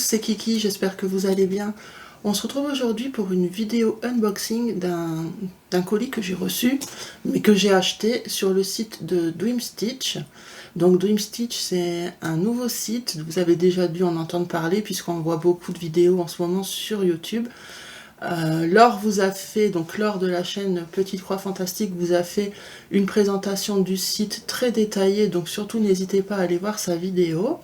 c'est Kiki, j'espère que vous allez bien. On se retrouve aujourd'hui pour une vidéo unboxing d'un colis que j'ai reçu, mais que j'ai acheté sur le site de Dream Stitch. Donc Dream Stitch, c'est un nouveau site, vous avez déjà dû en entendre parler puisqu'on voit beaucoup de vidéos en ce moment sur YouTube. Laure vous a fait, donc Laure de la chaîne Petite Croix Fantastique vous a fait une présentation du site très détaillée, donc surtout n'hésitez pas à aller voir sa vidéo.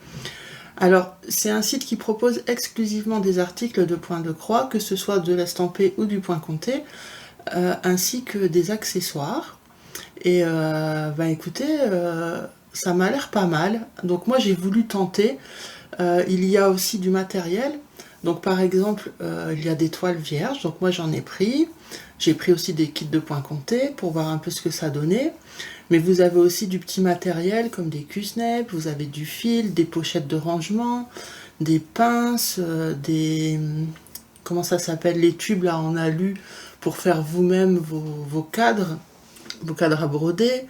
Alors, c'est un site qui propose exclusivement des articles de point de croix, que ce soit de l'estampé ou du point comté, ainsi que des accessoires. Et écoutez, ça m'a l'air pas mal. Donc moi j'ai voulu tenter. Il y a aussi du matériel. Donc par exemple, il y a des toiles vierges, donc moi j'en ai pris. J'ai pris aussi des kits de point comté pour voir un peu ce que ça donnait. Mais vous avez aussi du petit matériel comme des Q-snap, vous avez du fil, des pochettes de rangement, des pinces, des... comment ça s'appelle, les tubes là en alu pour faire vous-même vos cadres à broder.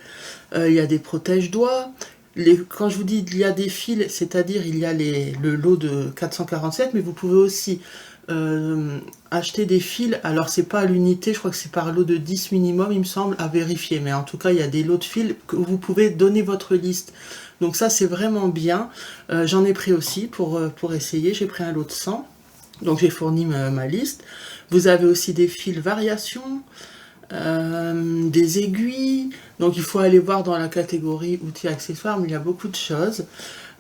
Il y a des protège-doigts. Quand je vous dis il y a des fils, c'est-à-dire il y a le lot de 447, mais vous pouvez aussi acheter des fils. Alors c'est pas à l'unité, je crois que c'est par lot de 10 minimum, il me semble, à vérifier. Mais en tout cas, il y a des lots de fils que vous pouvez donner votre liste. Donc ça, c'est vraiment bien. J'en ai pris aussi pour essayer. J'ai pris un lot de 100. Donc j'ai fourni ma liste. Vous avez aussi des fils variations. Des aiguilles, donc il faut aller voir dans la catégorie outils accessoires, mais il y a beaucoup de choses.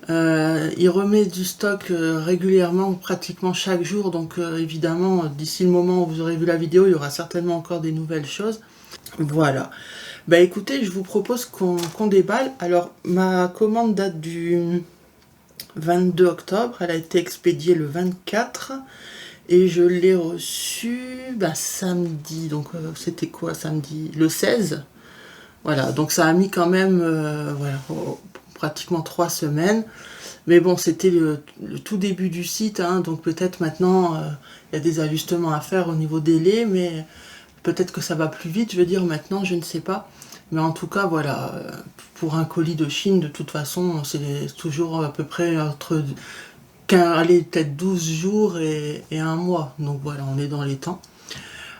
Il remet du stock régulièrement, pratiquement chaque jour, donc évidemment d'ici le moment où vous aurez vu la vidéo, il y aura certainement encore des nouvelles choses. Voilà, bah écoutez, je vous propose qu'on déballe. Alors ma commande date du 22 octobre, elle a été expédiée le 24. Et je l'ai reçu samedi, donc c'était quoi samedi? Le 16. Voilà, donc ça a mis quand même pratiquement 3 semaines. Mais bon, c'était le tout début du site, hein, donc peut-être maintenant il y a des ajustements à faire au niveau délai, mais peut-être que ça va plus vite, je veux dire maintenant, je ne sais pas. Mais en tout cas, voilà, pour un colis de Chine, de toute façon, c'est toujours à peu près entre... allez, peut-être 12 jours et un mois. Donc voilà, on est dans les temps.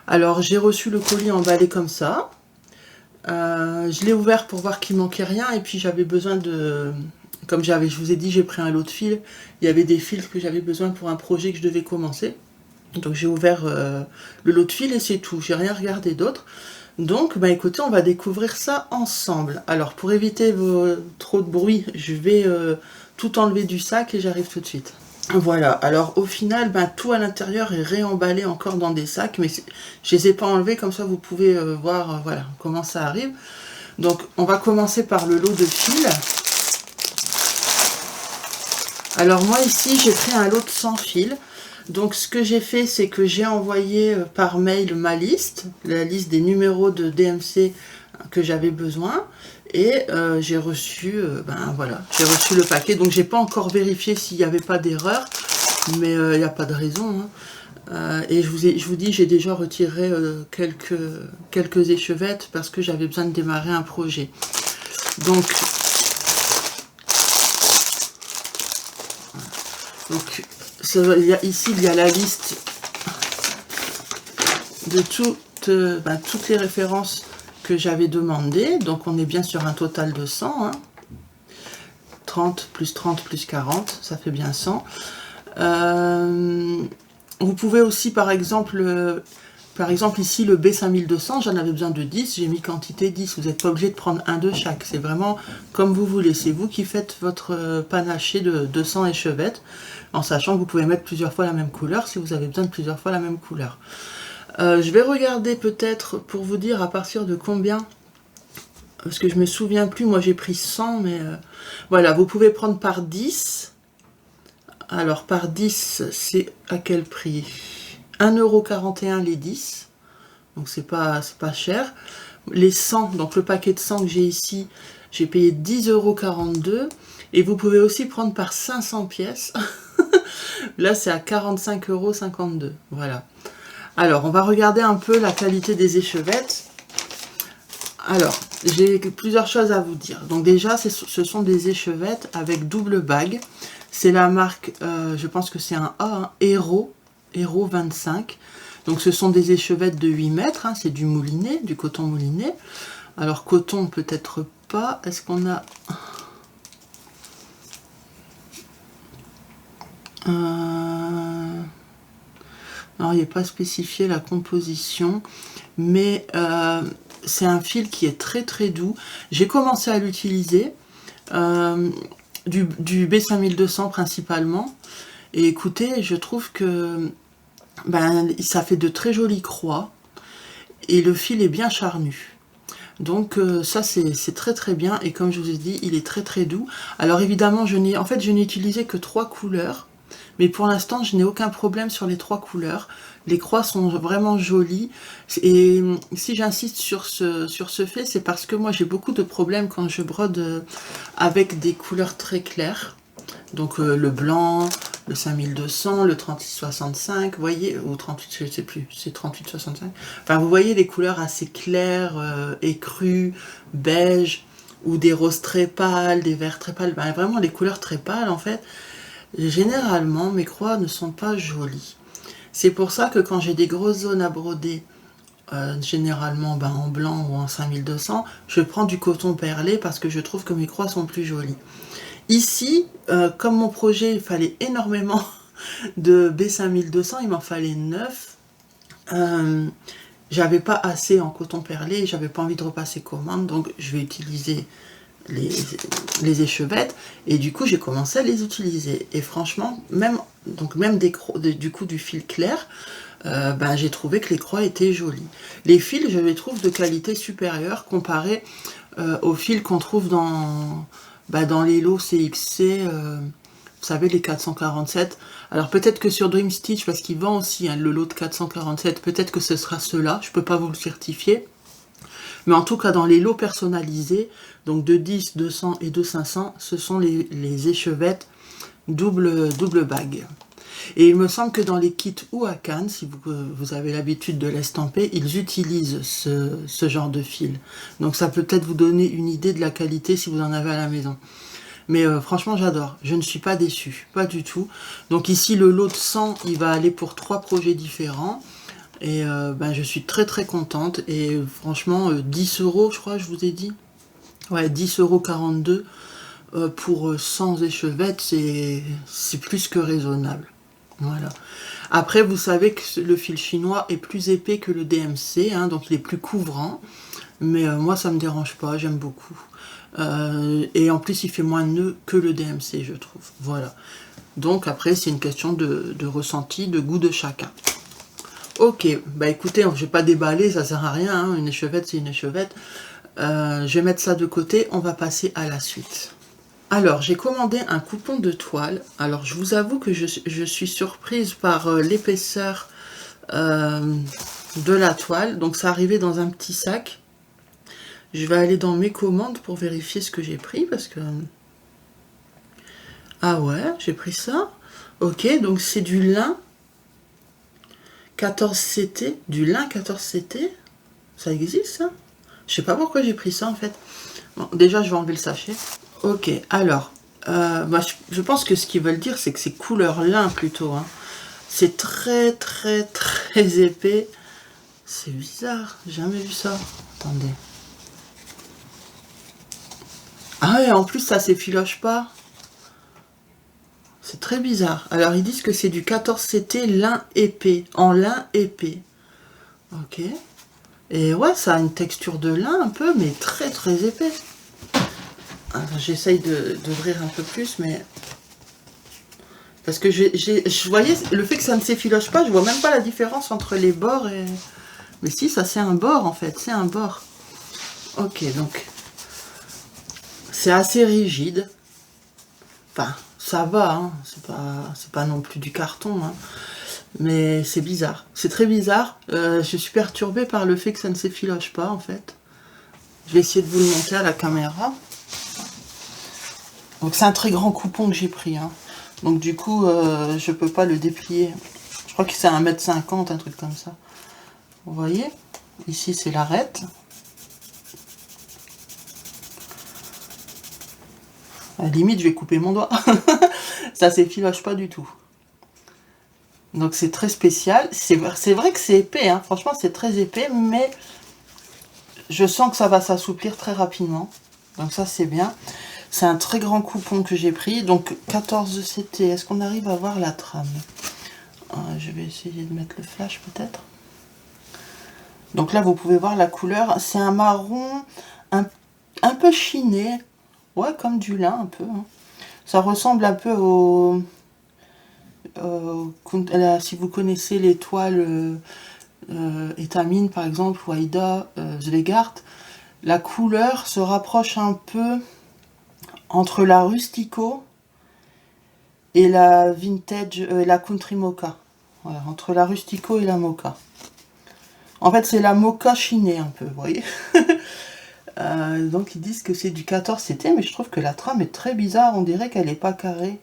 Alors, j'ai reçu le colis emballé comme ça. Je l'ai ouvert pour voir qu'il manquait rien. Et puis, j'avais besoin de... Comme je vous ai dit, j'ai pris un lot de fils. Il y avait des fils que j'avais besoin pour un projet que je devais commencer. Donc, j'ai ouvert le lot de fils et c'est tout. J'ai rien regardé d'autre. Donc, écoutez, on va découvrir ça ensemble. Alors, pour éviter trop de bruit, je vais... tout enlever du sac et j'arrive tout de suite. Voilà, alors au final, tout à l'intérieur est réemballé encore dans des sacs, mais je les ai pas enlevés, comme ça vous pouvez voir voilà, comment ça arrive. Donc on va commencer par le lot de fils. Alors moi ici, j'ai pris un lot de 100 fils. Donc ce que j'ai fait, c'est que j'ai envoyé par mail ma liste, la liste des numéros de DMC que j'avais besoin. Et j'ai reçu, j'ai reçu le paquet. Donc j'ai pas encore vérifié s'il n'y avait pas d'erreur, mais il n'y a pas de raison. Hein. Et je vous dis, j'ai déjà retiré quelques échevettes parce que j'avais besoin de démarrer un projet. Donc ici il y a la liste de toutes les références que j'avais demandé, donc on est bien sur un total de 100, hein. 30 plus 30 plus 40, ça fait bien 100. Vous pouvez aussi par exemple ici le B5200, j'en avais besoin de 10, j'ai mis quantité 10, vous n'êtes pas obligé de prendre un de chaque, c'est vraiment comme vous voulez, c'est vous qui faites votre panaché de 200 échevettes, en sachant que vous pouvez mettre plusieurs fois la même couleur si vous avez besoin de plusieurs fois la même couleur. Je vais regarder peut-être pour vous dire à partir de combien, parce que je me souviens plus, moi j'ai pris 100, mais voilà, vous pouvez prendre par 10. Alors par 10, c'est à quel prix? 1,41 € les 10, donc c'est pas cher. Les 100, donc le paquet de 100 que j'ai ici, j'ai payé 10,42 €, et vous pouvez aussi prendre par 500 pièces. Là c'est à 45,52 €, voilà. Alors, on va regarder un peu la qualité des échevettes. Alors, j'ai plusieurs choses à vous dire. Donc déjà, ce sont des échevettes avec double bague. C'est la marque, je pense que c'est un A, hein, Hero 25. Donc ce sont des échevettes de 8 mètres, hein, c'est du mouliné, du coton mouliné. Alors coton peut-être pas, est-ce qu'on a... Non, il n'est pas spécifié la composition, mais c'est un fil qui est très très doux. J'ai commencé à l'utiliser, du B5200 principalement, et écoutez, je trouve que ben, ça fait de très jolies croix, et le fil est bien charnu. Donc ça c'est très très bien, et comme je vous ai dit, il est très très doux. Alors évidemment, je n'ai utilisé que 3 couleurs, mais pour l'instant je n'ai aucun problème sur les 3 couleurs. Les croix sont vraiment jolies, et si j'insiste sur ce fait, c'est parce que moi j'ai beaucoup de problèmes quand je brode avec des couleurs très claires. Donc le blanc, le 5200, le 3665, vous voyez, ou 38, je ne sais plus, c'est 3865. Enfin, vous voyez les couleurs assez claires, écrues, beige, ou des roses très pâles, des verts très pâles. Ben, vraiment, les couleurs très pâles, en fait. Généralement, mes croix ne sont pas jolies. C'est pour ça que quand j'ai des grosses zones à broder, généralement ben, en blanc ou en 5200, je prends du coton perlé parce que je trouve que mes croix sont plus jolies. Ici, comme mon projet, il fallait énormément de B5200, il m'en fallait 9. J'avais pas assez en coton perlé, j'avais pas envie de repasser commande, donc je vais utiliser les échevettes, et du coup j'ai commencé à les utiliser. Et franchement, même du coup du fil clair, ben, j'ai trouvé que les croix étaient jolies. Les fils, je les trouve de qualité supérieure comparé aux fils qu'on trouve dans les lots CXC, vous savez, les 447. Alors peut-être que sur Dream Stitch, parce qu'il vend aussi hein, le lot de 447, peut-être que ce sera ceux-là, je ne peux pas vous le certifier. Mais en tout cas, dans les lots personnalisés, donc de 10, 200 et de 500, ce sont les échevettes double bague. Et il me semble que dans les kits Ouakan, si vous avez l'habitude de l'estamper, ils utilisent ce genre de fil. Donc ça peut peut-être vous donner une idée de la qualité si vous en avez à la maison. Mais franchement, j'adore. Je ne suis pas déçue, pas du tout. Donc ici, le lot de 100, il va aller pour 3 projets différents. Et ben, je suis très très contente. Et franchement, 10 €, je crois, je vous ai dit. Ouais, 10,42 € pour 100 échevettes, c'est plus que raisonnable. Voilà. Après, vous savez que le fil chinois est plus épais que le DMC, hein, donc il est plus couvrant. Mais moi, ça me dérange pas, j'aime beaucoup. Et en plus, il fait moins de nœuds que le DMC, je trouve. Voilà. Donc après, c'est une question de ressenti, de goût de chacun. Ok, bah écoutez, je vais pas déballer, ça sert à rien, hein, une échevette c'est une échevette. Je vais mettre ça de côté, on va passer à la suite. Alors, j'ai commandé un coupon de toile. Alors, je vous avoue que je suis surprise par l'épaisseur de la toile. Donc, ça arrivait dans un petit sac. Je vais aller dans mes commandes pour vérifier ce que j'ai pris, parce que... Ah ouais, j'ai pris ça. Ok, donc c'est du lin 14CT. Du lin 14CT. Ça existe, ça? Je sais pas pourquoi j'ai pris ça, en fait. Bon, déjà, je vais enlever le sachet. Ok, alors, je pense que ce qu'ils veulent dire, c'est que c'est couleur lin, plutôt. Hein. C'est très, très, très épais. C'est bizarre, j'ai jamais vu ça. Attendez. Ah ouais, en plus, ça s'effiloche pas. C'est très bizarre. Alors, ils disent que c'est du 14CT lin épais, en lin épais. Ok. Et ouais, ça a une texture de lin un peu, mais très, très épais. J'essaye d'ouvrir un peu plus, mais... Parce que je voyais, le fait que ça ne s'effiloche pas, je vois même pas la différence entre les bords et... Mais si, ça c'est un bord en fait, c'est un bord. Ok, donc... C'est assez rigide. Enfin, ça va, hein. C'est pas non plus du carton, hein. Mais c'est bizarre. C'est très bizarre. Je suis perturbée par le fait que ça ne s'effiloche pas en fait. Je vais essayer de vous le montrer à la caméra. Donc c'est un très grand coupon que j'ai pris, hein. Donc du coup, je peux pas le déplier. Je crois que c'est 1,50 m, un truc comme ça. Vous voyez? Ici, c'est l'arête. À la limite, je vais couper mon doigt. Ça s'effiloche pas du tout. Donc c'est très spécial. C'est vrai que c'est épais, hein. Franchement c'est très épais, mais je sens que ça va s'assouplir très rapidement. Donc ça c'est bien. C'est un très grand coupon que j'ai pris. Donc 14 CT. Est-ce qu'on arrive à voir la trame? Je vais essayer de mettre le flash peut-être. Donc là vous pouvez voir la couleur. C'est un marron un peu chiné. Ouais, comme du lin un peu. Hein. Ça ressemble un peu au... si vous connaissez les toiles Etamine par exemple, ou Aida Zweigart, la couleur se rapproche un peu entre la Rustico et la Vintage, la Country Mocha. Voilà, entre la Rustico et la Mocha. En fait, c'est la Mocha chinée un peu, vous voyez. Donc ils disent que c'est du 14 CT, mais je trouve que la trame est très bizarre, on dirait qu'elle n'est pas carrée.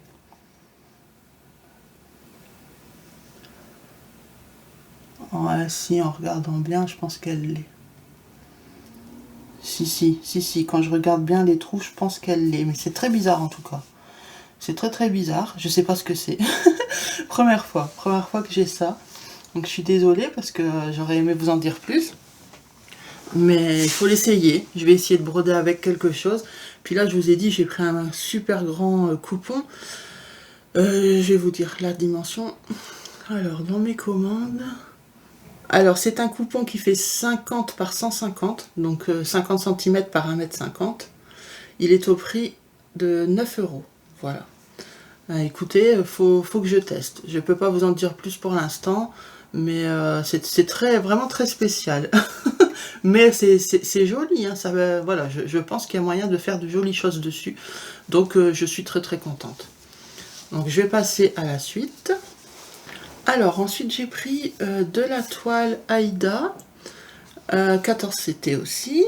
Ouais, si, en regardant bien, je pense qu'elle l'est. Si, quand je regarde bien les trous, je pense qu'elle l'est. Mais c'est très bizarre en tout cas. C'est très bizarre, je sais pas ce que c'est. Première fois que j'ai ça. Donc je suis désolée parce que j'aurais aimé vous en dire plus. Mais il faut l'essayer. Je vais essayer de broder avec quelque chose. Puis là, je vous ai dit, j'ai pris un super grand coupon. Je vais vous dire la dimension. Alors, dans mes commandes... Alors, c'est un coupon qui fait 50 par 150, donc 50 cm par 1,50 m. Il est au prix de 9 €. Voilà. Écoutez, faut que je teste. Je ne peux pas vous en dire plus pour l'instant, mais c'est vraiment très spécial. Mais c'est joli, hein, ça, voilà, je pense qu'il y a moyen de faire de jolies choses dessus. Donc, je suis très contente. Donc, je vais passer à la suite. Alors, ensuite, j'ai pris de la toile Aida, 14 CT aussi.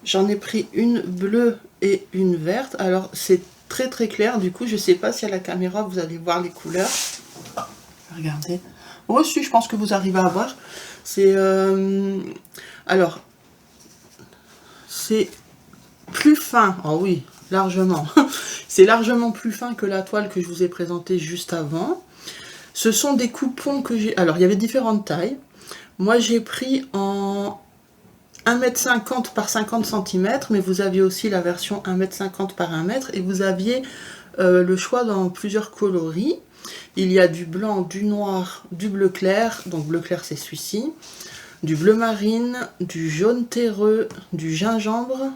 J'en ai pris une bleue et une verte. Alors, c'est très clair. Du coup, je ne sais pas si à la caméra, vous allez voir les couleurs. Regardez. Oh, si, je pense que vous arrivez à voir. C'est... alors, c'est plus fin. Oh oui, largement. C'est largement plus fin que la toile que je vous ai présentée juste avant. Ce sont des coupons que j'ai... Alors, il y avait différentes tailles. Moi, j'ai pris en 1,50 m par 50 cm, mais vous aviez aussi la version 1,50 m par 1 m, et vous aviez le choix dans plusieurs coloris. Il y a du blanc, du noir, du bleu clair, donc bleu clair c'est celui-ci, du bleu marine, du jaune terreux, du gingembre,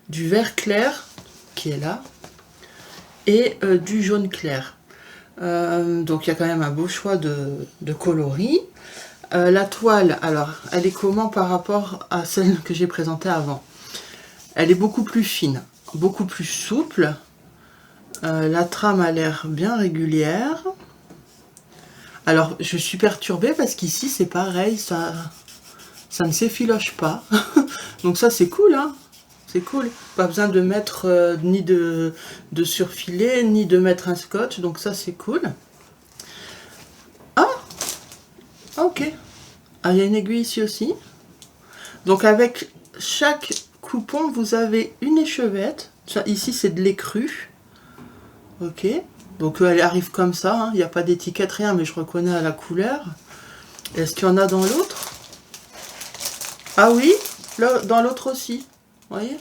du vert clair, qui est là, et du jaune clair. Donc il y a quand même un beau choix de coloris. La toile, alors, elle est comment par rapport à celle que j'ai présentée avant? Elle est beaucoup plus fine, beaucoup plus souple. La trame a l'air bien régulière. Alors, je suis perturbée parce qu'ici, c'est pareil, ça ne s'effiloche pas. Donc ça, c'est cool, hein. C'est cool. Pas besoin de mettre ni de surfilet, ni de mettre un scotch. Donc ça, c'est cool. Ah, ok. Ah, il y a une aiguille ici aussi. Donc avec chaque coupon, vous avez une échevette. Ça, ici, c'est de l'écru. Ok. Donc elle arrive comme ça. Hein. Il n'y a pas d'étiquette, rien, mais je reconnais à la couleur. Est-ce qu'il y en a dans l'autre? Ah oui, là, dans l'autre aussi. Vous voyez?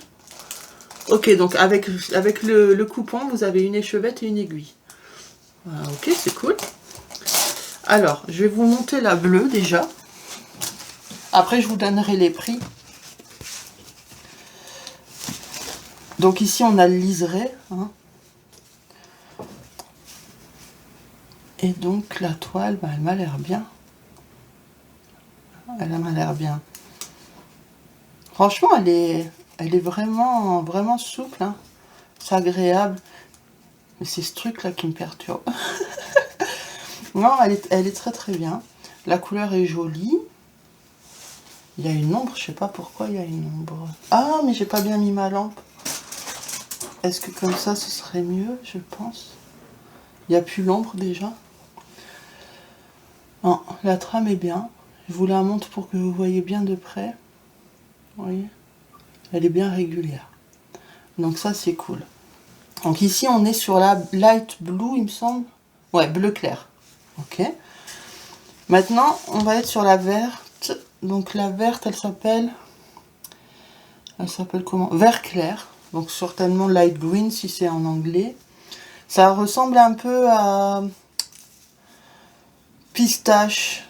Ok, donc avec le coupon, vous avez une échevette et une aiguille. Voilà, ok, c'est cool. Alors, je vais vous monter la bleue déjà. Après, je vous donnerai les prix. Donc ici, on a le liseré. Hein. Et donc, la toile, bah, elle m'a l'air bien. Elle m'a l'air bien. Franchement, elle est vraiment souple. Hein. C'est agréable. Mais c'est ce truc-là qui me perturbe. Non, elle est très bien. La couleur est jolie. Il y a une ombre, je sais pas pourquoi il y a une ombre. Ah, mais j'ai pas bien mis ma lampe. Est-ce que comme ça, ce serait mieux, je pense? Il n'y a plus l'ombre déjà. Non, la trame est bien. Je vous la montre pour que vous voyez bien de près. Vous voyez? Elle est bien régulière. Donc ça, c'est cool. Donc ici, on est sur la light blue, il me semble. Ouais, bleu clair. Ok. Maintenant, on va être sur la verte. Donc la verte, elle s'appelle comment? Vert clair. Donc certainement light green si c'est en anglais. Ça ressemble un peu à pistache,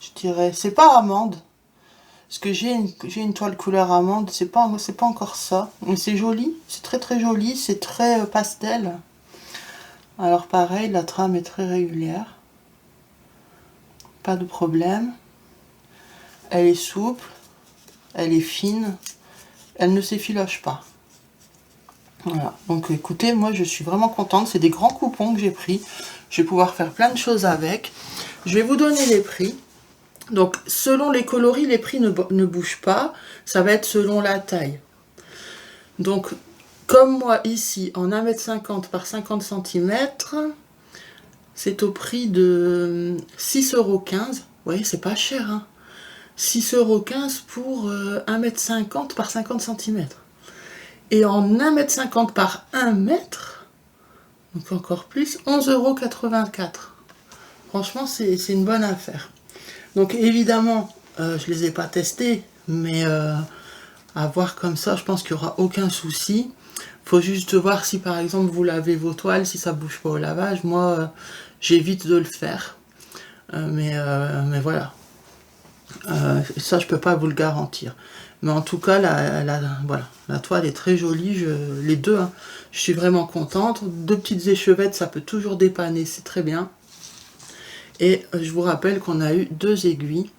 je dirais. C'est pas amande. Parce que j'ai une toile couleur amande. C'est pas encore ça. Mais c'est joli. C'est très très joli. C'est très pastel. Alors pareil, la trame est très régulière. Pas de problème. Elle est souple. Elle est fine. Elle ne s'effiloche pas. Voilà. Donc écoutez, moi je suis vraiment contente. C'est des grands coupons que j'ai pris. Je vais pouvoir faire plein de choses avec. Je vais vous donner les prix. Donc selon les coloris, les prix ne bougent pas. Ça va être selon la taille. Donc comme moi ici, en 1,50 m par 50 cm, c'est au prix de 6,15 €. Vous voyez, c'est pas cher, hein. 6,15 € pour 1,50 m par 50 cm. Et en 1,50 m par 1 mètre, donc encore plus, 11,84 €. Franchement, c'est une bonne affaire. Donc évidemment, je les ai pas testés, mais à voir comme ça, je pense qu'il n'y aura aucun souci. Faut juste voir si par exemple vous lavez vos toiles, si ça bouge pas au lavage. Moi, j'évite de le faire. Mais voilà. Ça, je peux pas vous le garantir. Mais en tout cas, voilà, la toile est très jolie. Les deux, hein, je suis vraiment contente. Deux petites échevettes, ça peut toujours dépanner, c'est très bien. Et je vous rappelle qu'on a eu 2 aiguilles.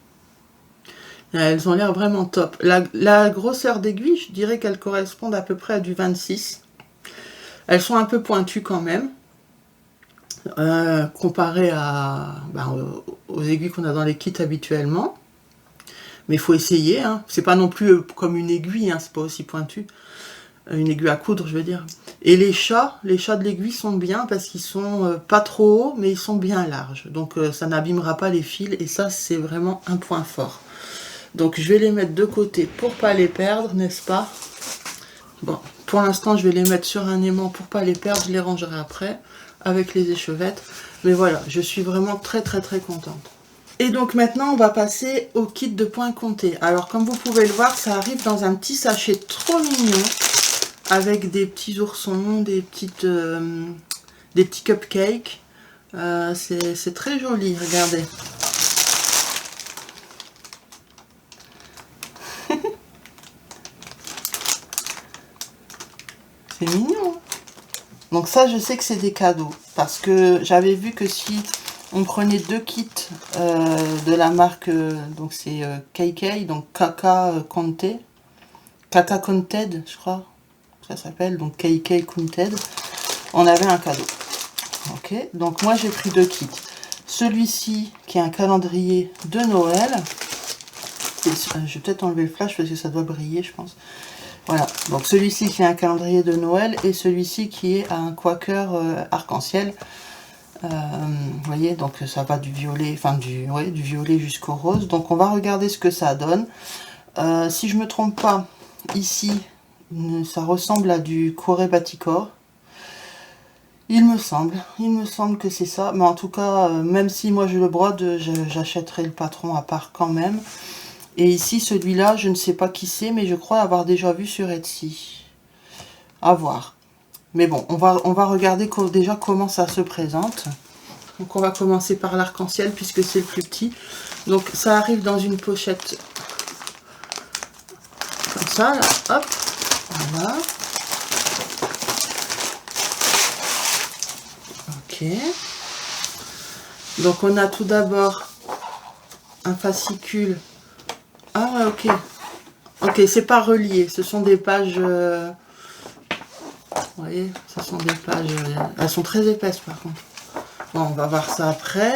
Elles ont l'air vraiment top. La grosseur d'aiguille, je dirais qu'elles correspondent à peu près à du 26. Elles sont un peu pointues quand même. Comparées aux aiguilles qu'on a dans les kits habituellement. Mais il faut essayer, hein. C'est pas non plus comme une aiguille, hein. C'est pas aussi pointu. Une aiguille à coudre, je veux dire. Et les chats de l'aiguille sont bien parce qu'ils sont pas trop hauts, mais ils sont bien larges. Donc ça n'abîmera pas les fils et ça, c'est vraiment un point fort. Donc je vais les mettre de côté pour pas les perdre, n'est-ce pas? Bon, pour l'instant, je vais les mettre sur un aimant pour pas les perdre. Je les rangerai après avec les échevettes. Mais voilà, je suis vraiment très très très contente. Et donc maintenant, on va passer au kit de points comptés. Alors comme vous pouvez le voir, ça arrive dans un petit sachet trop mignon, avec des petits oursons, des petits cupcakes. C'est très joli, regardez. C'est mignon. Donc ça, je sais que c'est des cadeaux. Parce que j'avais vu que si on prenait 2 kits de la marque, donc c'est KK, donc Kaka Conted, je crois, ça s'appelle, donc KK Conted, on avait un cadeau. Ok, donc moi j'ai pris 2 kits. Celui-ci qui est un calendrier de Noël. Je vais peut-être enlever le flash parce que ça doit briller, je pense. Voilà, donc celui-ci qui est un calendrier de Noël et celui-ci qui est un Quaker arc-en-ciel. Vous voyez, donc ça va du violet, enfin du violet jusqu'au rose. Donc on va regarder ce que ça donne. Si je me trompe pas, ici, ça ressemble à du Corée Batikor. Il me semble que c'est ça. Mais en tout cas, même si moi je le brode, j'achèterai le patron à part quand même. Et ici, celui-là, je ne sais pas qui c'est, mais je crois avoir déjà vu sur Etsy. À voir. Mais bon, on va regarder déjà comment ça se présente. Donc on va commencer par l'arc-en-ciel puisque c'est le plus petit. Donc ça arrive dans une pochette comme ça, là, hop, voilà. Ok. Donc on a tout d'abord un fascicule. Ah ouais, ok. Ok, c'est pas relié, ce sont des pages... Vous voyez, ce sont des pages... elles sont très épaisses par contre. Bon, on va voir ça après.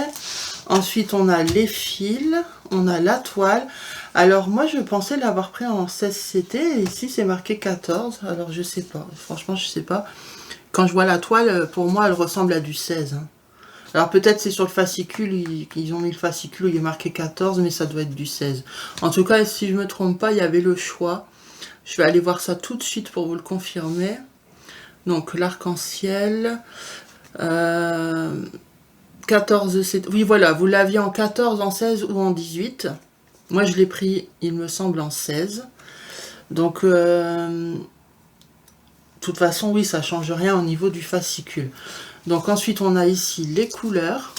Ensuite, on a les fils, on a la toile. Alors moi, je pensais l'avoir pris en 16CT, et ici c'est marqué 14. Alors je sais pas, franchement je sais pas. Quand je vois la toile, pour moi, elle ressemble à du 16. Hein. Alors peut-être c'est sur le fascicule, ils ont mis le fascicule où il est marqué 14, mais ça doit être du 16. En tout cas, si je ne me trompe pas, il y avait le choix. Je vais aller voir ça tout de suite pour vous le confirmer. Donc l'arc-en-ciel, 14, oui voilà, vous l'aviez en 14, en 16 ou en 18. Moi je l'ai pris, il me semble, en 16. Donc de toute façon, oui, ça change rien au niveau du fascicule. Donc ensuite on a ici les couleurs.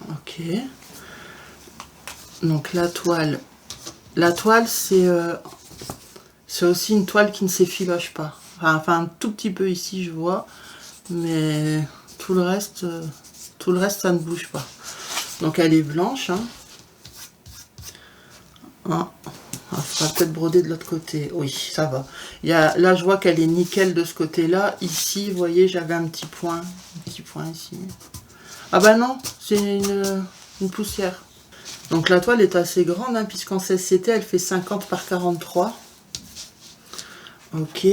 Ok. Donc la toile c'est aussi une toile qui ne s'effiloche pas. Enfin un tout petit peu ici je vois, mais tout le reste ça ne bouge pas. Donc elle est blanche. Hein. Ah, ça va peut-être broder de l'autre côté. Oui, ça va. Là je vois qu'elle est nickel de ce côté-là. Ici, vous voyez, j'avais un petit point ici. Ah bah non, c'est une poussière. Donc la toile est assez grande, hein, puisqu'en 16 CT, elle fait 50 par 43. Ok.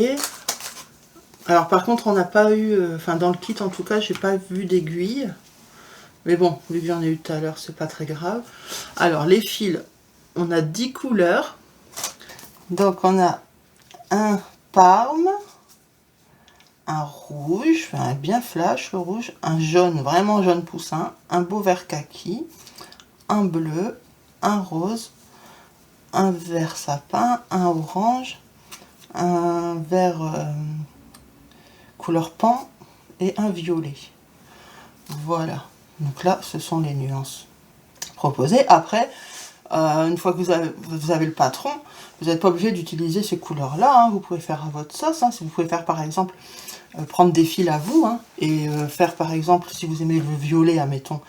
Alors par contre, on n'a pas eu, enfin dans le kit en tout cas, j'ai pas vu d'aiguille. Mais bon, vu que j'en ai eu tout à l'heure, c'est pas très grave. Alors les fils, on a 10 couleurs. Donc on a un parme, un rouge, enfin, bien flash le rouge, un jaune, vraiment jaune poussin, un beau vert kaki, un bleu, un rose, un vert sapin, un orange, un vert couleur pan et un violet. Voilà, donc là ce sont les nuances proposées. Après, une fois que vous avez le patron, vous n'êtes pas obligé d'utiliser ces couleurs là, hein. Vous pouvez faire à votre sauce, hein. Si vous pouvez faire par exemple prendre des fils à vous, hein, et faire par exemple, si vous aimez le violet, admettons,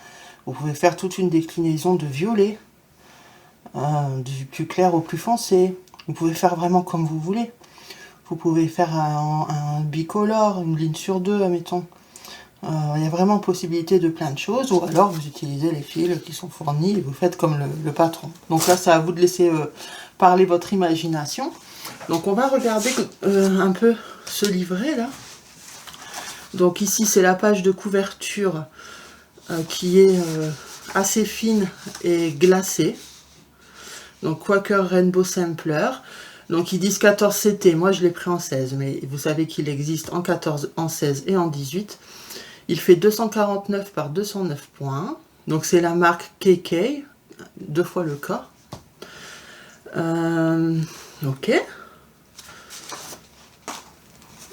vous pouvez faire toute une déclinaison de violet, du plus clair au plus foncé. Vous pouvez faire vraiment comme vous voulez. Vous pouvez faire un bicolore, une ligne sur deux, admettons. Il y a vraiment possibilité de plein de choses, ou alors vous utilisez les fils qui sont fournis et vous faites comme le patron. Donc là, c'est à vous de laisser parler votre imagination. Donc on va regarder un peu ce livret là. Donc ici, c'est la page de couverture qui est assez fine et glacée. Donc Quaker Rainbow Sampler. Donc ils disent 14 CT, moi je l'ai pris en 16, mais vous savez qu'il existe en 14, en 16 et en 18. Il fait 249 par 209 points. Donc c'est la marque KK, 2 fois le K. Ok.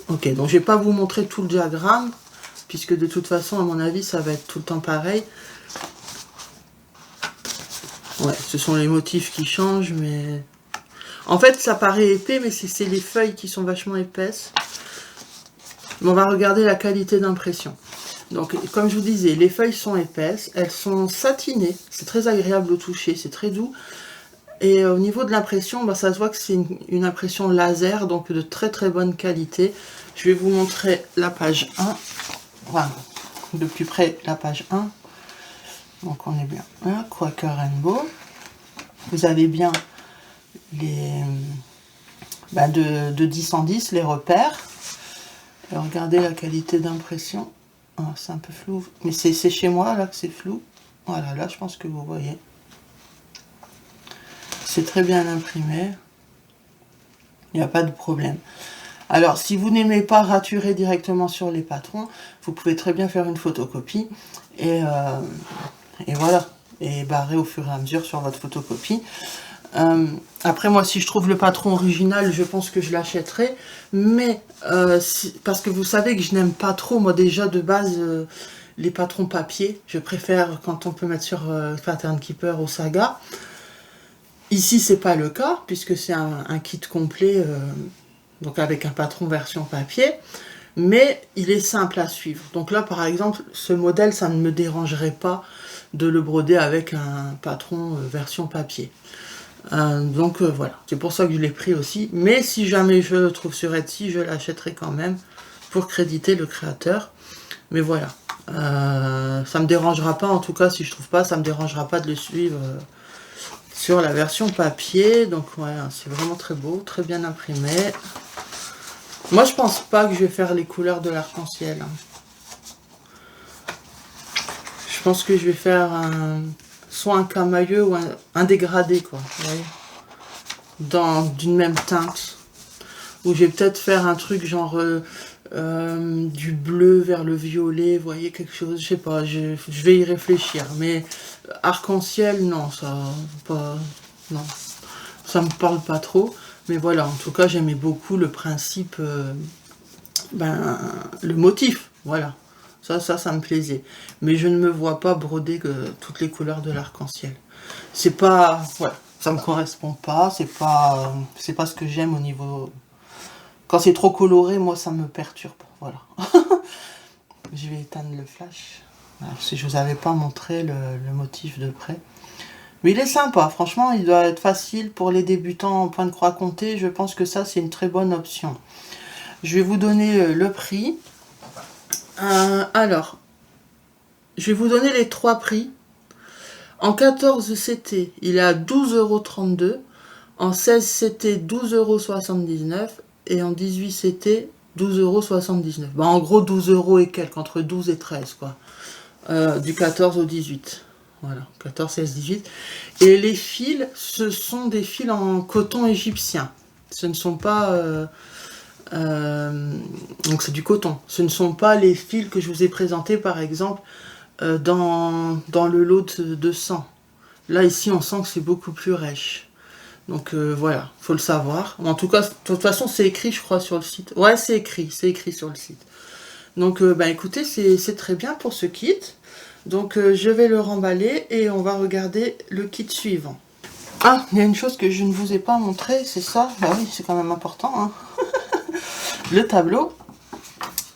Ok, donc je ne vais pas vous montrer tout le diagramme, puisque de toute façon, à mon avis, ça va être tout le temps pareil. Ouais, ce sont les motifs qui changent, mais... En fait, ça paraît épais, mais c'est les feuilles qui sont vachement épaisses. Mais on va regarder la qualité d'impression. Donc, comme je vous disais, les feuilles sont épaisses, elles sont satinées, c'est très agréable au toucher, c'est très doux. Et au niveau de l'impression, bah, ça se voit que c'est une impression laser, donc de très très bonne qualité. Je vais vous montrer la page 1. Voilà, de plus près la page 1. Donc on est bien. Hein, Quaker Rainbow. Vous avez bien les de 10 en 10, les repères. Et regardez la qualité d'impression. Oh, c'est un peu flou. Mais c'est chez moi là que c'est flou. Voilà, là je pense que vous voyez. C'est très bien imprimé. Il n'y a pas de problème. Alors, si vous n'aimez pas raturer directement sur les patrons, vous pouvez très bien faire une photocopie et voilà, et barrer au fur et à mesure sur votre photocopie. Après, moi, si je trouve le patron original, je pense que je l'achèterai, mais parce que vous savez que je n'aime pas trop, moi déjà de base, les patrons papier. Je préfère quand on peut mettre sur Pattern Keeper ou Saga. Ici, c'est pas le cas, puisque c'est un kit complet, donc avec un patron version papier, mais il est simple à suivre. Donc là, par exemple, ce modèle, ça ne me dérangerait pas de le broder avec un patron version papier. Donc voilà, c'est pour ça que je l'ai pris aussi. Mais si jamais je le trouve sur Etsy, je l'achèterai quand même pour créditer le créateur. Mais voilà, ça me dérangera pas, en tout cas, si je trouve pas, ça me dérangera pas de le suivre sur la version papier. Donc voilà, c'est vraiment très beau, très bien imprimé. Moi, je pense pas que je vais faire les couleurs de l'arc-en-ciel. Je pense que je vais faire soit un camailleux ou un dégradé, quoi. Vous voyez, d'une même teinte. Ou je vais peut-être faire un truc genre du bleu vers le violet, vous voyez, quelque chose, je sais pas, je vais y réfléchir. Mais arc-en-ciel, non, non, ça me parle pas trop. Mais voilà, en tout cas, j'aimais beaucoup le principe, le motif, voilà. Ça me plaisait. Mais je ne me vois pas broder toutes les couleurs de l'arc-en-ciel. C'est pas, voilà, ça me correspond pas, c'est pas ce que j'aime au niveau... Quand c'est trop coloré, moi, ça me perturbe, voilà. Je vais éteindre le flash. Alors, si je vous avais pas montré le motif de près. Mais il est sympa, franchement, il doit être facile pour les débutants en point de croix compté. Je pense que ça, c'est une très bonne option. Je vais vous donner le prix. Alors, je vais vous donner les 3 prix. En 14 CT, il est à 12,32 €. En 16 CT, 12,79 € et en 18 CT, 12,79 €. Bah, en gros, 12 € et quelques, entre 12 et 13, quoi. Du 14 au 18. Voilà, 14, 16, 18. Et les fils, ce sont des fils en coton égyptien. Ce ne sont pas... donc c'est du coton. Ce ne sont pas les fils que je vous ai présentés, par exemple, dans le lot de 100. Là, ici, on sent que c'est beaucoup plus rêche. Donc voilà, faut le savoir. En tout cas, de toute façon, c'est écrit, je crois, sur le site. Ouais, c'est écrit sur le site. Donc, écoutez, c'est très bien pour ce kit. Donc, je vais le remballer et on va regarder le kit suivant. Ah, il y a une chose que je ne vous ai pas montré, c'est ça. Bah oui, c'est quand même important, hein. Le tableau.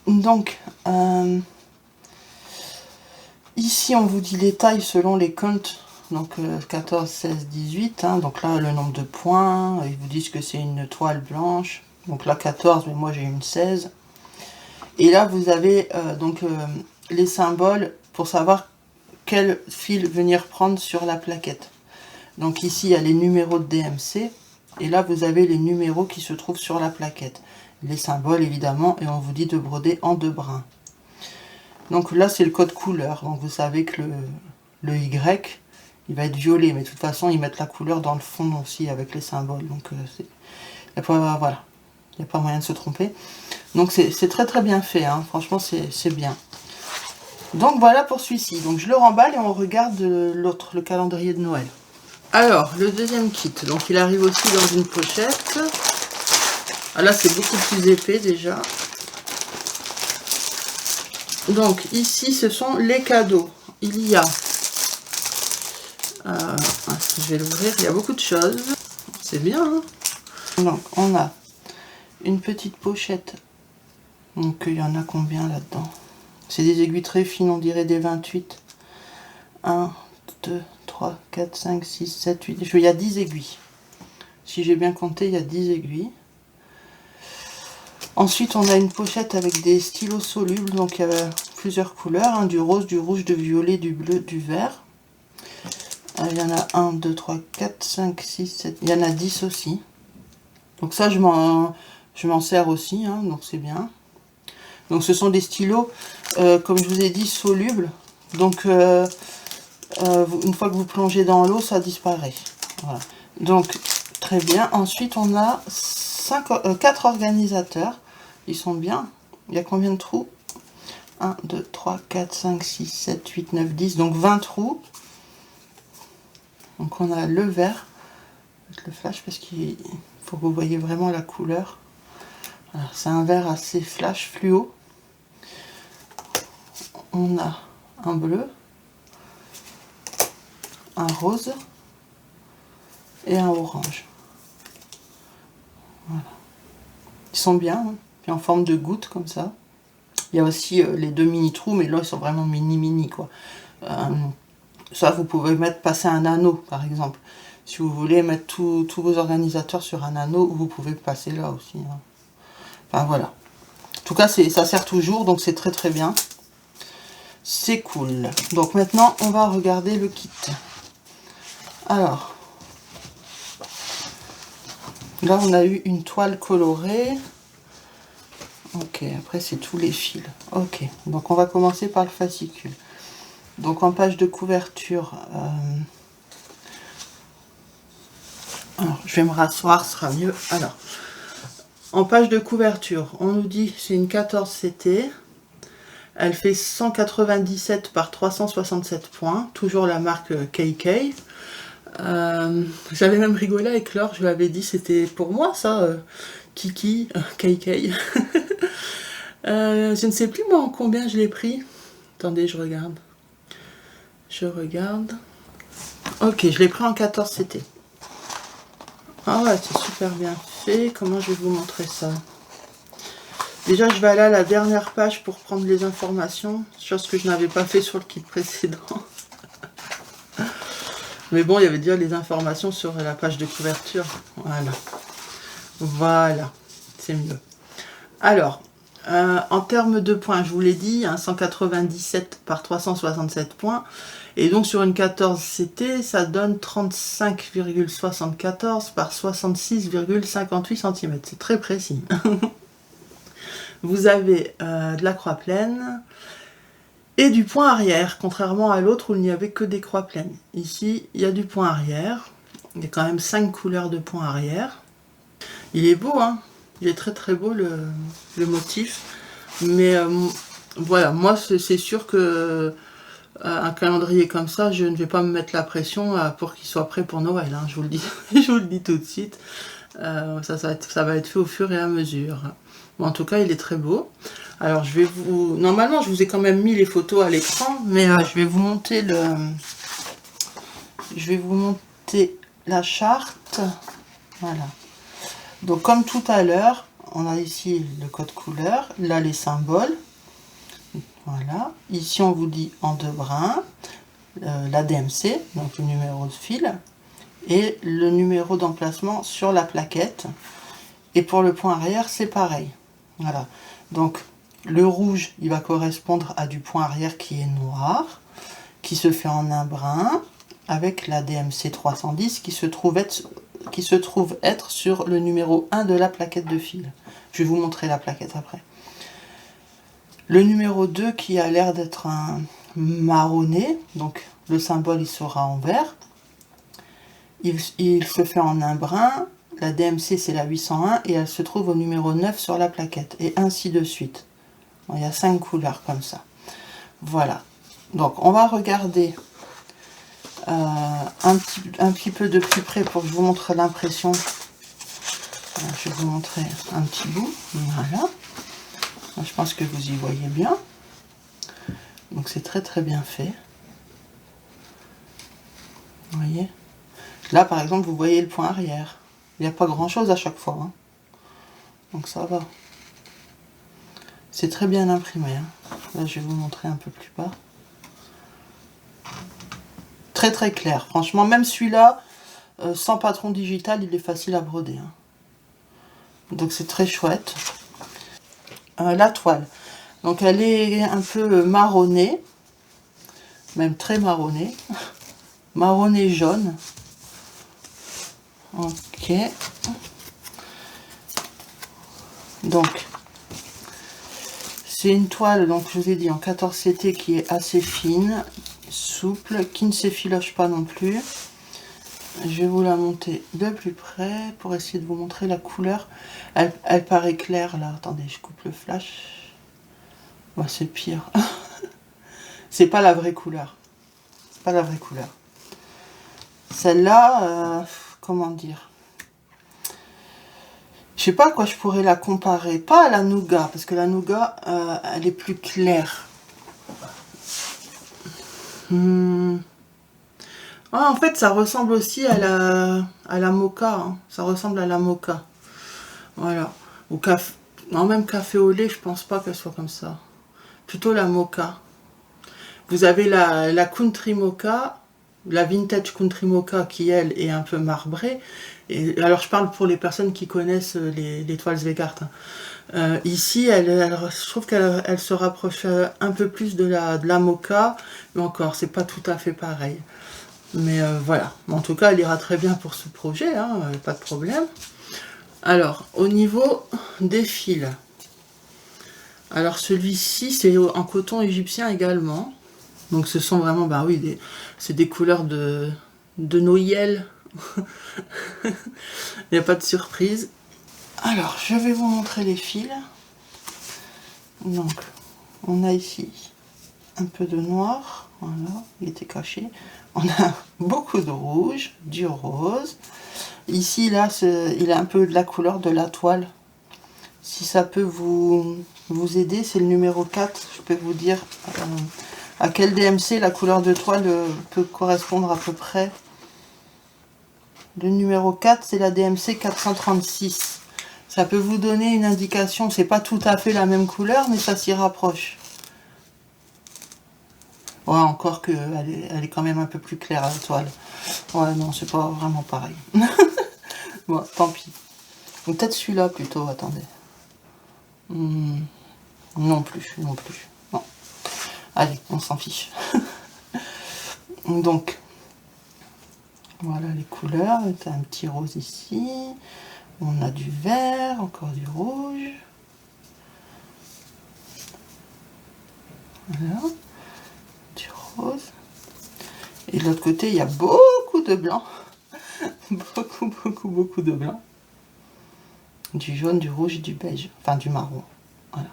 Donc, ici, on vous dit les tailles selon les comptes. Donc 14, 16, 18. Hein, donc là, le nombre de points. Ils vous disent que c'est une toile blanche. Donc là, 14, mais moi j'ai une 16. Et là, vous avez les symboles pour savoir quel fil venir prendre sur la plaquette. Donc ici, il y a les numéros de DMC. Et là, vous avez les numéros qui se trouvent sur la plaquette. Les symboles, évidemment. Et on vous dit de broder en 2 brins. Donc là, c'est le code couleur. Donc vous savez que le Y, il va être violet. Mais de toute façon, ils mettent la couleur dans le fond aussi avec les symboles. Donc voilà. Il n'y a pas moyen de se tromper. Donc c'est très très bien fait. Hein. Franchement, c'est bien. Donc voilà pour celui-ci. Donc je le remballe et on regarde l'autre, le calendrier de Noël. Alors, le deuxième kit. Donc il arrive aussi dans une pochette. Ah là, c'est beaucoup plus épais déjà. Donc ici, ce sont les cadeaux. Il y a... je vais l'ouvrir. Il y a beaucoup de choses. C'est bien, hein. Donc on a une petite pochette. Donc il y en a combien là-dedans? C'est des aiguilles très fines, on dirait des 28. 1, 2, 3, 4, 5, 6, 7, 8. Il y a 10 aiguilles. Si j'ai bien compté, il y a 10 aiguilles. Ensuite, on a une pochette avec des stylos solubles. Donc il y a plusieurs couleurs. Hein, du rose, du rouge, du violet, du bleu, du vert. Il y en a 1, 2, 3, 4, 5, 6, 7. Il y en a 10 aussi. Donc ça, je m'en sers aussi. Hein, donc c'est bien. Donc ce sont des stylos, comme je vous ai dit, solubles. Donc une fois que vous plongez dans l'eau, ça disparaît. Voilà. Donc très bien. Ensuite on a 4 organisateurs. Ils sont bien. Il y a combien de trous? 1, 2, 3, 4, 5, 6, 7, 8, 9, 10. Donc 20 trous. Donc on a le vert. Avec le flash parce qu'il faut que vous voyez vraiment la couleur. C'est un vert assez flash, fluo. On a un bleu, un rose et un orange. Voilà. Ils sont bien, hein. Puis en forme de goutte comme ça. Il y a aussi les 2 mini trous, mais là ils sont vraiment mini quoi. Ça vous pouvez passer un anneau par exemple. Si vous voulez mettre tous vos organisateurs sur un anneau, vous pouvez passer là aussi. Hein. Enfin voilà. En tout cas, ça sert toujours, donc c'est très très bien. C'est cool. Donc maintenant, on va regarder le kit. Alors, là, on a eu une toile colorée. Ok, après, c'est tous les fils. Ok, donc on va commencer par le fascicule. Donc en page de couverture... Alors, je vais me rasseoir, ce sera mieux. Alors, En page de couverture, on nous dit c'est une 14 CT. Elle fait 197 par 367 points, toujours la marque KK. J'avais même rigolé avec Laure, je lui avais dit c'était pour moi ça, Kiki, KK. Je ne sais plus moi en combien je l'ai pris. Attendez, je regarde. Je regarde. Ok, je l'ai pris en 14 CT. Ah ouais, c'est super bien fait. Comment je vais vous montrer ça? Déjà, je vais aller à la dernière page pour prendre les informations, chose que je n'avais pas fait sur le kit précédent. Mais bon, il y avait déjà les informations sur la page de couverture. Voilà. Voilà, c'est mieux. Alors, en termes de points, je vous l'ai dit, 197 par 367 points. Et donc sur une 14 CT, ça donne 35,74 par 66,58 cm. C'est très précis. Vous avez de la croix pleine et du point arrière, contrairement à l'autre où il n'y avait que des croix pleines. Ici, il y a du point arrière. Il y a quand même 5 couleurs de point arrière. Il est beau, hein? Il est très très beau le motif. Mais voilà, moi c'est sûr que un calendrier comme ça, je ne vais pas me mettre la pression pour qu'il soit prêt pour Noël. Hein, je vous le dis, je vous le dis tout de suite. Ça va être fait au fur et à mesure. Bon, en tout cas, il est très beau. Alors, je vais vous... Normalement, je vous ai quand même mis les photos à l'écran, mais je vais vous monter Je vais vous monter la charte. Voilà. Donc, comme tout à l'heure, on a ici le code couleur, là les symboles. Voilà. Ici, on vous dit en 2 brins, la DMC, donc le numéro de fil, et le numéro d'emplacement sur la plaquette. Et pour le point arrière, c'est pareil. Voilà. Donc, le rouge, il va correspondre à du point arrière qui est noir, qui se fait en un brin, avec la DMC 310 qui se trouve être sur le numéro 1 de la plaquette de fil. Je vais vous montrer la plaquette après. Le numéro 2 qui a l'air d'être un marronné, donc le symbole il sera en vert. Il se fait en un brin. La DMC c'est la 801 et elle se trouve au numéro 9 sur la plaquette et ainsi de suite. Bon, il y a 5 couleurs comme ça. Voilà. Donc on va regarder un petit peu de plus près pour que je vous montre l'impression. Je vais vous montrer un petit bout. Voilà. Je pense que vous y voyez bien. Donc c'est très très bien fait. Vous voyez. Là par exemple vous voyez le point arrière. Il n'y a pas grand chose à chaque fois. Hein. Donc ça va. C'est très bien imprimé. Hein. Là je vais vous montrer un peu plus bas. Très très clair. Franchement même celui-là, sans patron digital, il est facile à broder. Hein. Donc c'est très chouette. La toile. Donc elle est un peu marronnée. Même très marronnée. Marronné jaune. Ok. Donc, c'est une toile, donc je vous ai dit, en 14 CT qui est assez fine, souple, qui ne s'effiloche pas non plus. Je vais vous la monter de plus près pour essayer de vous montrer la couleur. Elle paraît claire là. Attendez, je coupe le flash. Ouais, c'est pire. C'est pas la vraie couleur. C'est pas la vraie couleur. Celle-là, comment dire? Je sais pas à quoi je pourrais la comparer. Pas à la nougat, parce que la nougat, elle est plus claire. Ah, en fait, ça ressemble aussi à la mocha. Hein. Ça ressemble à la mocha. Voilà. Ou café. Non, même café au lait, je pense pas qu'elle soit comme ça. Plutôt la mocha. Vous avez la country mocha, la vintage country mocha qui, elle, est un peu marbrée. Et, alors, je parle pour les personnes qui connaissent les toiles Zweigart. Hein. Ici, je trouve qu'elle se rapproche un peu plus de la mocha. Mais encore, c'est pas tout à fait pareil. Mais voilà. En tout cas, elle ira très bien pour ce projet. Hein, pas de problème. Alors, au niveau des fils. Alors, celui-ci, c'est en coton égyptien également. Donc ce sont vraiment, bah oui, c'est des couleurs de Noël. Il n'y a pas de surprise. Alors, je vais vous montrer les fils. Donc, on a ici un peu de noir, voilà, il était caché. On a beaucoup de rouge, du rose. Ici, là, il a un peu de la couleur de la toile. Si ça peut vous aider, c'est le numéro 4. Je peux vous dire à quel DMC la couleur de toile peut correspondre à peu près. Le numéro 4, c'est la DMC 436. Ça peut vous donner une indication. C'est pas tout à fait la même couleur, mais ça s'y rapproche. Ouais, encore que elle est quand même un peu plus claire, la toile. Ouais, non, c'est pas vraiment pareil. Bon, tant pis. Ou peut-être celui-là plutôt, attendez. Non plus, non plus. Non. Allez, on s'en fiche. Donc, voilà les couleurs. On a un petit rose ici. On a du vert, encore du rouge. Voilà. Du rose. Et de l'autre côté, il y a beaucoup de blanc. Beaucoup de blanc. Du jaune, du rouge et du beige. Enfin, du marron. Voilà.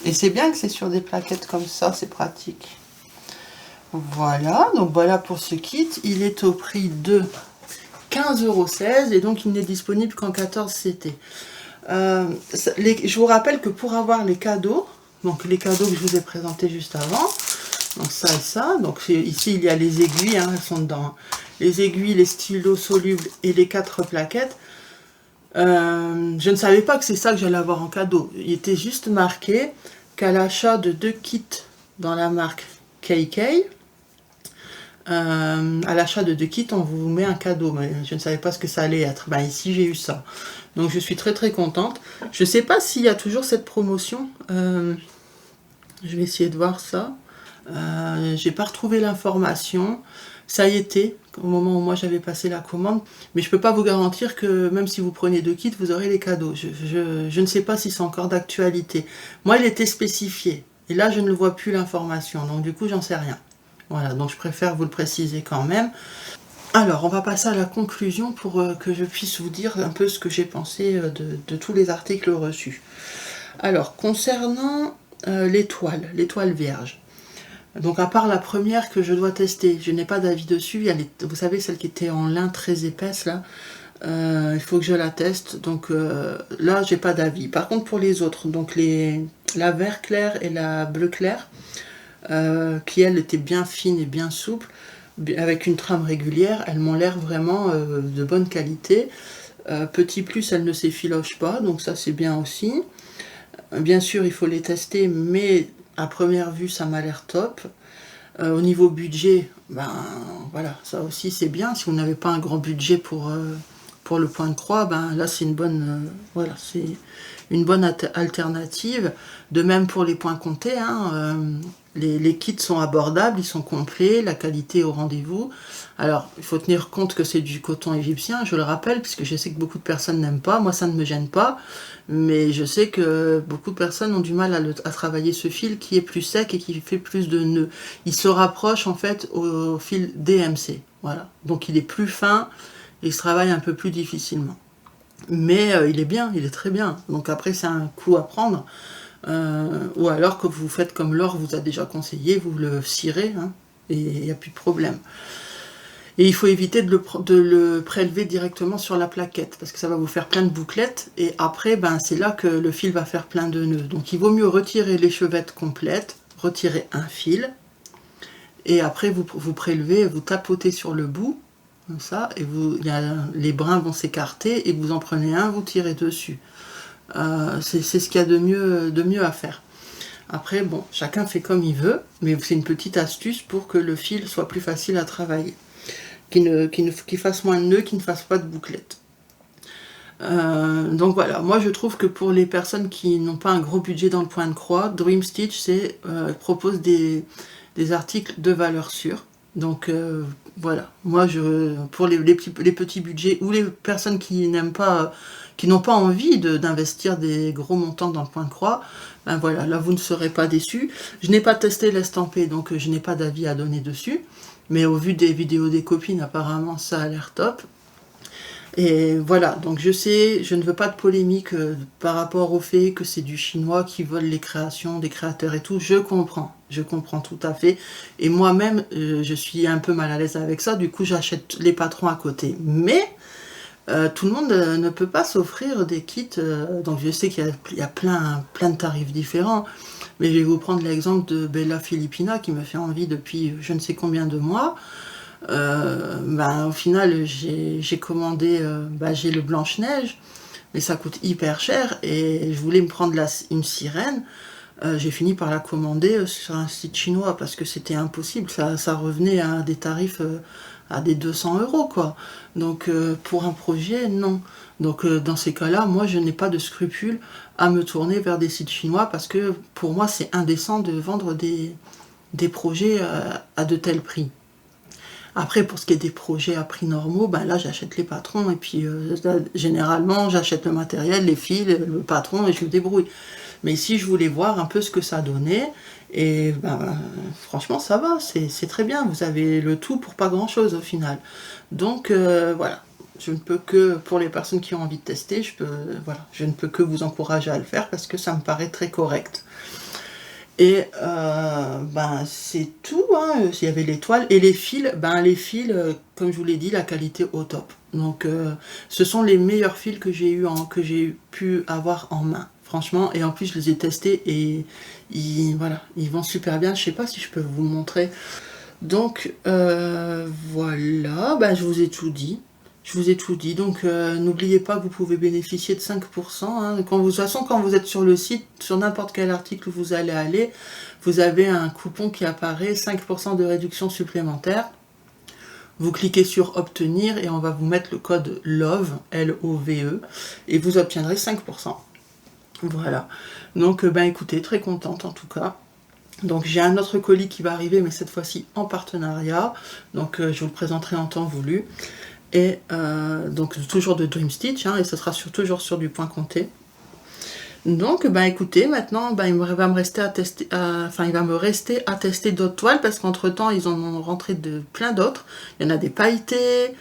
Et c'est bien que c'est sur des plaquettes comme ça, c'est pratique. Voilà, donc voilà pour ce kit. Il est au prix de 15,16 € et donc il n'est disponible qu'en 14 CT. Je vous rappelle que pour avoir les cadeaux, donc les cadeaux que je vous ai présentés juste avant, donc ça et ça, donc ici il y a les aiguilles, hein, elles sont dedans, les aiguilles, les stylos solubles et les 4 plaquettes. Je ne savais pas que c'est ça que j'allais avoir en cadeau. Il était juste marqué qu'à l'achat de 2 kits dans la marque KK, à l'achat de 2 kits, on vous met un cadeau. Mais je ne savais pas ce que ça allait être. Ben, ici, j'ai eu ça. Donc, je suis très contente. Je ne sais pas s'il y a toujours cette promotion. Je vais essayer de voir ça. J'ai pas retrouvé l'information. Ça y était, au moment où moi j'avais passé la commande. Mais je peux pas vous garantir que même si vous prenez 2 kits, vous aurez les cadeaux. Je ne sais pas si c'est encore d'actualité. Moi, il était spécifié. Et là, je ne vois plus l'information. Donc, du coup, j'en sais rien. Voilà, donc je préfère vous le préciser quand même. Alors, on va passer à la conclusion pour que je puisse vous dire un peu ce que j'ai pensé de tous les articles reçus. Alors, concernant les toiles vierges. Donc, à part la première que je dois tester, je n'ai pas d'avis dessus. Vous savez, celle qui était en lin très épaisse, là, il faut que je la teste. Donc, là, j'ai pas d'avis. Par contre, pour les autres, donc la vert clair et la bleu clair, qui elle était bien fine et bien souple, avec une trame régulière, elles m'ont l'air vraiment de bonne qualité. Petit plus, elles ne s'effilochent pas, donc ça c'est bien aussi. Bien sûr, il faut les tester, mais à première vue, ça m'a l'air top. Au niveau budget, ben voilà, ça aussi c'est bien. Si vous n'avez pas un grand budget pour le point de croix, ben là c'est une bonne, voilà, c'est une bonne alternative. De même pour les points comptés, hein, les kits sont abordables, ils sont complets, la qualité est au rendez-vous. Alors, il faut tenir compte que c'est du coton égyptien, je le rappelle, puisque je sais que beaucoup de personnes n'aiment pas. Moi, ça ne me gêne pas, mais je sais que beaucoup de personnes ont du mal à travailler ce fil qui est plus sec et qui fait plus de nœuds. Il se rapproche en fait au fil DMC, voilà. Donc, il est plus fin et il se travaille un peu plus difficilement. Mais il est bien, il est très bien. Donc après, c'est un coup à prendre. Ou alors que vous faites comme Laure vous a déjà conseillé, vous le cirez, hein, et il n'y a plus de problème. Et il faut éviter de le prélever directement sur la plaquette, parce que ça va vous faire plein de bouclettes, et après, ben, c'est là que le fil va faire plein de nœuds. Donc il vaut mieux retirer l'échevette complète, retirer un fil, et après vous prélevez, vous tapotez sur le bout, comme ça, et les brins vont s'écarter, et vous en prenez un, vous tirez dessus. C'est ce qu'il y a de mieux à faire. Après, bon, chacun fait comme il veut, mais c'est une petite astuce pour que le fil soit plus facile à travailler. Qu'il fasse moins de nœuds, qu'il ne fasse pas de bouclettes. Donc voilà, moi je trouve que pour les personnes qui n'ont pas un gros budget dans le point de croix, Dream Stitch propose des articles de valeur sûre. Donc voilà, moi pour les petits budgets ou les personnes qui n'aiment pas, qui n'ont pas envie d'investir des gros montants dans le point de croix, ben voilà, là vous ne serez pas déçus. Je n'ai pas testé l'estampé, donc je n'ai pas d'avis à donner dessus. Mais au vu des vidéos des copines, apparemment ça a l'air top. Et voilà, donc je sais, je ne veux pas de polémique par rapport au fait que c'est du chinois qui vole les créations des créateurs et tout. Je comprends tout à fait. Et moi-même, je suis un peu mal à l'aise avec ça. Du coup, j'achète les patrons à côté. Mais tout le monde ne peut pas s'offrir des kits. Donc je sais qu'il y a plein de tarifs différents. Mais je vais vous prendre l'exemple de Bella Filipina qui me fait envie depuis je ne sais combien de mois. Au final, j'ai commandé, j'ai le Blanche-Neige, mais ça coûte hyper cher et je voulais me prendre une sirène. J'ai fini par la commander sur un site chinois parce que c'était impossible. Ça revenait à des tarifs à des 200 € quoi. Donc pour un projet, non. Donc dans ces cas-là, moi je n'ai pas de scrupule à me tourner vers des sites chinois parce que pour moi c'est indécent de vendre des projets à de tels prix. Après, pour ce qui est des projets à prix normaux, là j'achète les patrons et puis généralement j'achète le matériel, les fils, le patron et je me débrouille. Mais ici je voulais voir un peu ce que ça donnait et franchement ça va, c'est très bien, vous avez le tout pour pas grand chose au final. Donc voilà, je ne peux que, pour les personnes qui ont envie de tester, je ne peux que vous encourager à le faire parce que ça me paraît très correct. Et c'est tout, hein. Il y avait l'étoile et les fils, comme je vous l'ai dit, la qualité au top. Donc ce sont les meilleurs fils que j'ai pu avoir en main, franchement. Et en plus je les ai testés et ils vont super bien. Je sais pas si je peux vous montrer. Donc voilà, je vous ai tout dit. Donc n'oubliez pas que vous pouvez bénéficier de 5%. Hein. De toute façon, quand vous êtes sur le site, sur n'importe quel article où vous allez aller, vous avez un coupon qui apparaît, 5% de réduction supplémentaire. Vous cliquez sur obtenir et on va vous mettre le code LOVE, L-O-V-E, et vous obtiendrez 5%. Voilà. Donc écoutez, très contente en tout cas. Donc j'ai un autre colis qui va arriver, mais cette fois-ci en partenariat. Donc je vous le présenterai en temps voulu. Et donc toujours de Dream Stitch, hein, et ce sera toujours sur du point compté. Donc écoutez, maintenant il va me rester à tester d'autres toiles parce qu'entre temps ils en ont rentré plein d'autres. Il y en a des pailletés,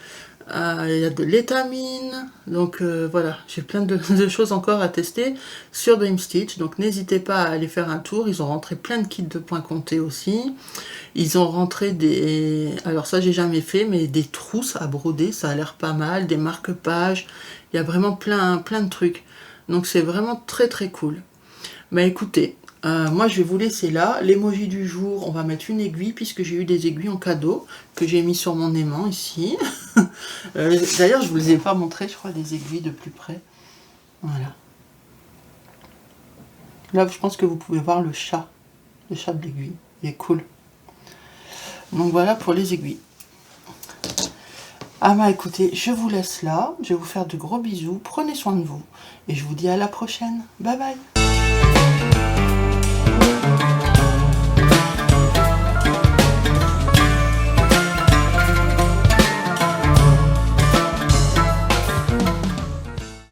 il y a de l'étamine, donc voilà, j'ai plein de choses encore à tester sur Dream Stitch, donc n'hésitez pas à aller faire un tour. Ils ont rentré plein de kits de points comptés aussi. Ils ont rentré alors ça j'ai jamais fait, mais des trousses à broder, ça a l'air pas mal, des marque-pages, il y a vraiment plein de trucs. Donc c'est vraiment très très cool. Écoutez, moi je vais vous laisser là. L'emoji du jour, on va mettre une aiguille, puisque j'ai eu des aiguilles en cadeau, que j'ai mis sur mon aimant ici. D'ailleurs je vous les ai pas montré, je crois, des aiguilles de plus près. Voilà. Là je pense que vous pouvez voir le chat de l'aiguille, il est cool. Donc voilà pour les aiguilles. Écoutez, je vous laisse là, je vais vous faire de gros bisous, prenez soin de vous, et je vous dis à la prochaine, bye bye.